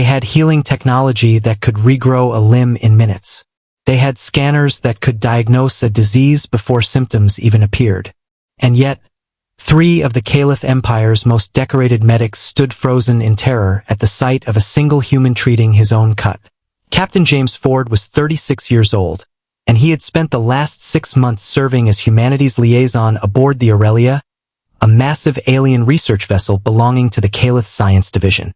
They had healing technology that could regrow a limb in minutes. They had scanners that could diagnose a disease before symptoms even appeared. And yet, 3 of the Kaelith Empire's most decorated medics stood frozen in terror at the sight of a single human treating his own cut. Captain James Ford was 36 years old, and he had spent the last 6 months serving as humanity's liaison aboard the Aurelia, a massive alien research vessel belonging to the Kaelith Science Division.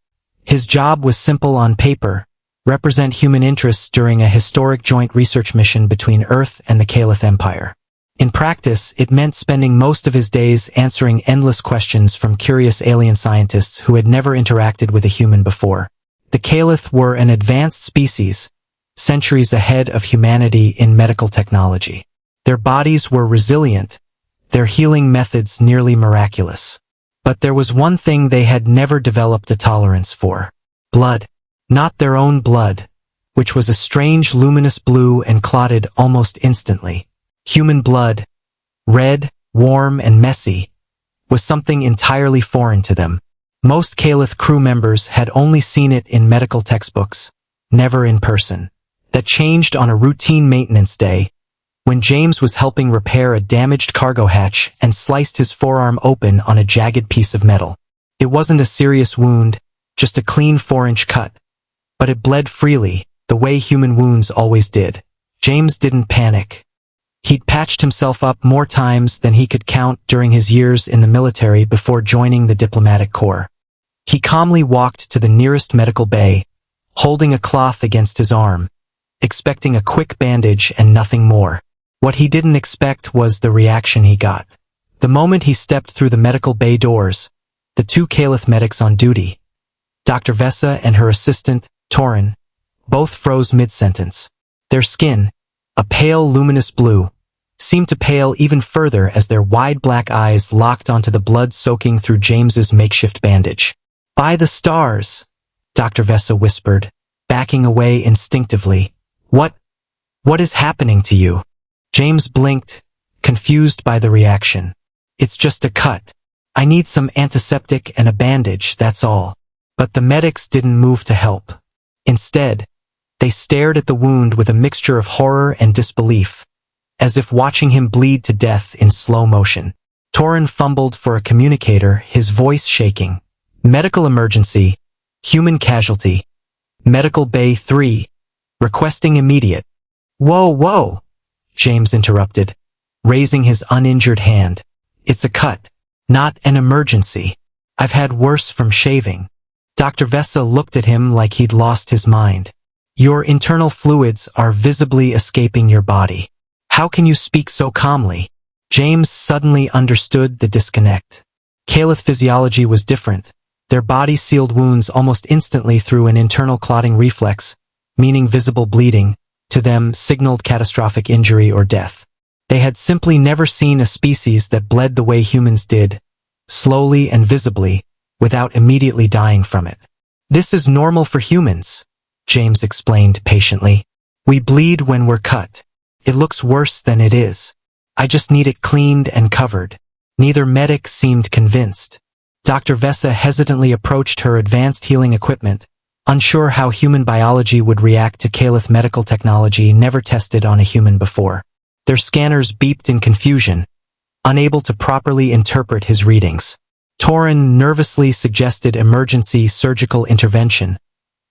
His job was simple on paper: represent human interests during a historic joint research mission between Earth and the Kaelith Empire. In practice, it meant spending most of his days answering endless questions from curious alien scientists who had never interacted with a human before. The Kaelith were an advanced species, centuries ahead of humanity in medical technology. Their bodies were resilient, their healing methods nearly miraculous. But there was one thing they had never developed a tolerance for: blood. Not their own blood, which was a strange luminous blue and clotted almost instantly. Human blood, red, warm, and messy, was something entirely foreign to them. Most Kaelith crew members had only seen it in medical textbooks, never in person. That changed on a routine maintenance day, when James was helping repair a damaged cargo hatch and sliced his forearm open on a jagged piece of metal. It wasn't a serious wound, just a clean 4-inch cut. But it bled freely, the way human wounds always did. James didn't panic. He'd patched himself up more times than he could count during his years in the military before joining the diplomatic corps. He calmly walked to the nearest medical bay, holding a cloth against his arm, expecting a quick bandage and nothing more. What he didn't expect was the reaction he got. The moment he stepped through the medical bay doors, the 2 Kaelith medics on duty, Dr. Vesa and her assistant, Torin, both froze mid-sentence. Their skin, a pale luminous blue, seemed to pale even further as their wide black eyes locked onto the blood soaking through James's makeshift bandage. "By the stars," Dr. Vesa whispered, backing away instinctively. What is happening to you?" James blinked, confused by the reaction. "It's just a cut. I need some antiseptic and a bandage, that's all." But the medics didn't move to help. Instead, they stared at the wound with a mixture of horror and disbelief, as if watching him bleed to death in slow motion. Torin fumbled for a communicator, his voice shaking. "Medical emergency. Human casualty. Medical Bay 3. Requesting immediate." Whoa, James interrupted, raising his uninjured hand. "It's a cut, not an emergency. I've had worse from shaving." Dr. Vesa looked at him like he'd lost his mind. "Your internal fluids are visibly escaping your body. How can you speak so calmly?" James suddenly understood the disconnect. Kaelith physiology was different. Their bodies sealed wounds almost instantly through an internal clotting reflex, meaning visible bleeding, to them signaled catastrophic injury or death. They had simply never seen a species that bled the way humans did, slowly and visibly, without immediately dying from it. "This is normal for humans," James explained patiently. "We bleed when we're cut. It looks worse than it is. I just need it cleaned and covered." Neither medic seemed convinced. Dr. Vesa hesitantly approached her advanced healing equipment, unsure how human biology would react to Kaelith medical technology never tested on a human before. Their scanners beeped in confusion, unable to properly interpret his readings. Torin nervously suggested emergency surgical intervention,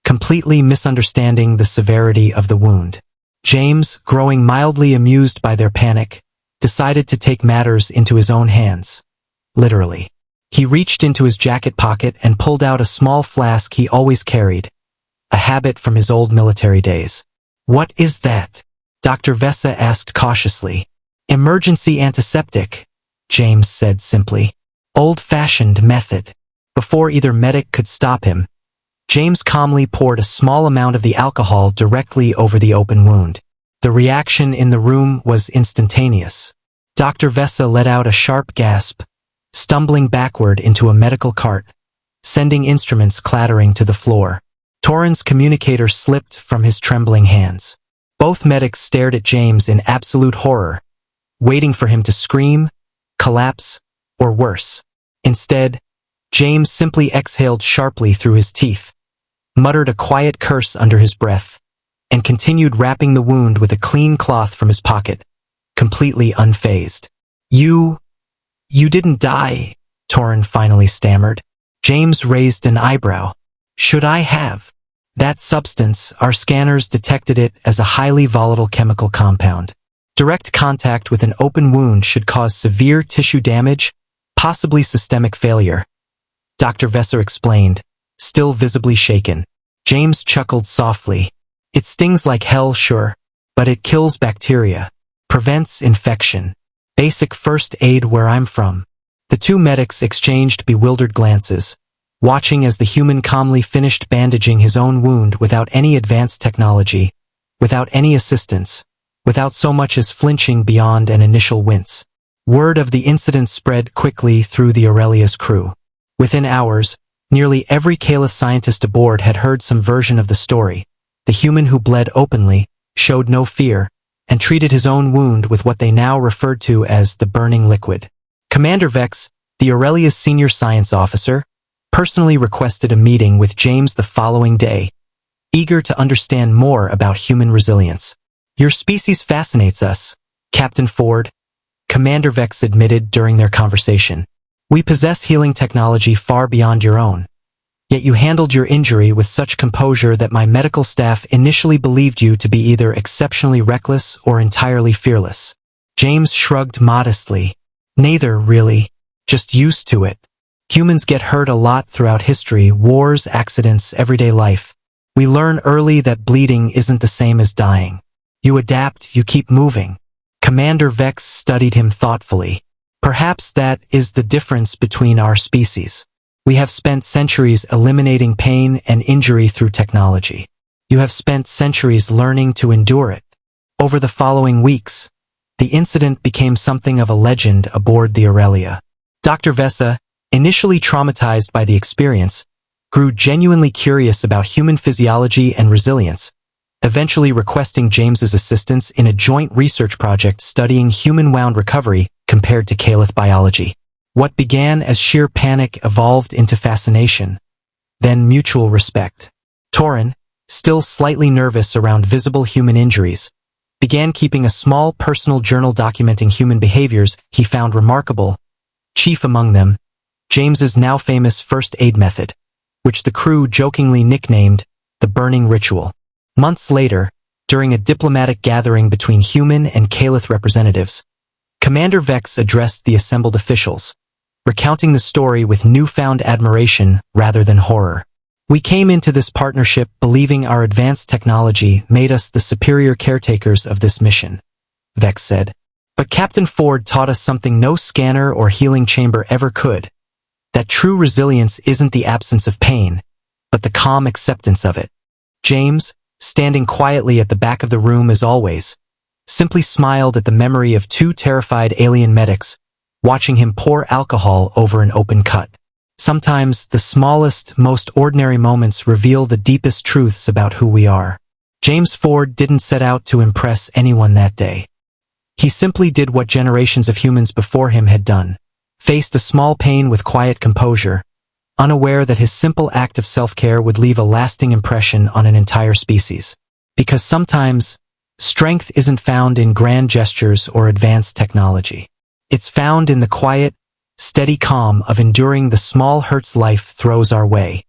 completely misunderstanding the severity of the wound. James, growing mildly amused by their panic, decided to take matters into his own hands. Literally. He reached into his jacket pocket and pulled out a small flask he always carried, a habit from his old military days. "What is that?" Dr. Vesa asked cautiously. "Emergency antiseptic," James said simply. "Old-fashioned method." Before either medic could stop him, James calmly poured a small amount of the alcohol directly over the open wound. The reaction in the room was instantaneous. Dr. Vesa let out a sharp gasp, stumbling backward into a medical cart, sending instruments clattering to the floor. Torin's communicator slipped from his trembling hands. Both medics stared at James in absolute horror, waiting for him to scream, collapse, or worse. Instead, James simply exhaled sharply through his teeth, muttered a quiet curse under his breath, and continued wrapping the wound with a clean cloth from his pocket, completely unfazed. You didn't die, Torin finally stammered. James raised an eyebrow. Should I have? That substance, our scanners detected it as a highly volatile chemical compound. Direct contact with an open wound should cause severe tissue damage, possibly systemic failure. Dr. Vesser explained, still visibly shaken. James chuckled softly. It stings like hell, sure, but it kills bacteria, prevents infection. Basic first aid where I'm from. The two medics exchanged bewildered glances, watching as the human calmly finished bandaging his own wound without any advanced technology, without any assistance, without so much as flinching beyond an initial wince. Word of the incident spread quickly through the Aurelia's crew. Within hours, nearly every Kaelith scientist aboard had heard some version of the story. The human who bled openly, showed no fear, and treated his own wound with what they now referred to as the burning liquid. Commander Vex, the Aurelia's senior science officer, personally requested a meeting with James the following day, eager to understand more about human resilience. Your species fascinates us, Captain Ford, Commander Vex admitted during their conversation. We possess healing technology far beyond your own. Yet you handled your injury with such composure that my medical staff initially believed you to be either exceptionally reckless or entirely fearless. James shrugged modestly. Neither, really. Just used to it. Humans get hurt a lot throughout history, wars, accidents, everyday life. We learn early that bleeding isn't the same as dying. You adapt, you keep moving. Commander Vex studied him thoughtfully. Perhaps that is the difference between our species. We have spent centuries eliminating pain and injury through technology. You have spent centuries learning to endure it. Over the following weeks, the incident became something of a legend aboard the Aurelia. Dr. Vesa, initially traumatized by the experience, grew genuinely curious about human physiology and resilience, eventually requesting James's assistance in a joint research project studying human wound recovery compared to Kaelith biology. What began as sheer panic evolved into fascination, then mutual respect. Torin, still slightly nervous around visible human injuries, began keeping a small personal journal documenting human behaviors he found remarkable, chief among them, James's now famous first aid method, which the crew jokingly nicknamed the burning ritual. Months later, during a diplomatic gathering between human and Kaelith representatives, Commander Vex addressed the assembled officials, recounting the story with newfound admiration rather than horror. We came into this partnership believing our advanced technology made us the superior caretakers of this mission, Vex said. But Captain Ford taught us something no scanner or healing chamber ever could, that true resilience isn't the absence of pain, but the calm acceptance of it. James, standing quietly at the back of the room as always, simply smiled at the memory of two terrified alien medics, watching him pour alcohol over an open cut. Sometimes the smallest, most ordinary moments reveal the deepest truths about who we are. James Ford didn't set out to impress anyone that day. He simply did what generations of humans before him had done, faced a small pain with quiet composure, unaware that his simple act of self-care would leave a lasting impression on an entire species. Because sometimes, strength isn't found in grand gestures or advanced technology. It's found in the quiet, steady calm of enduring the small hurts life throws our way.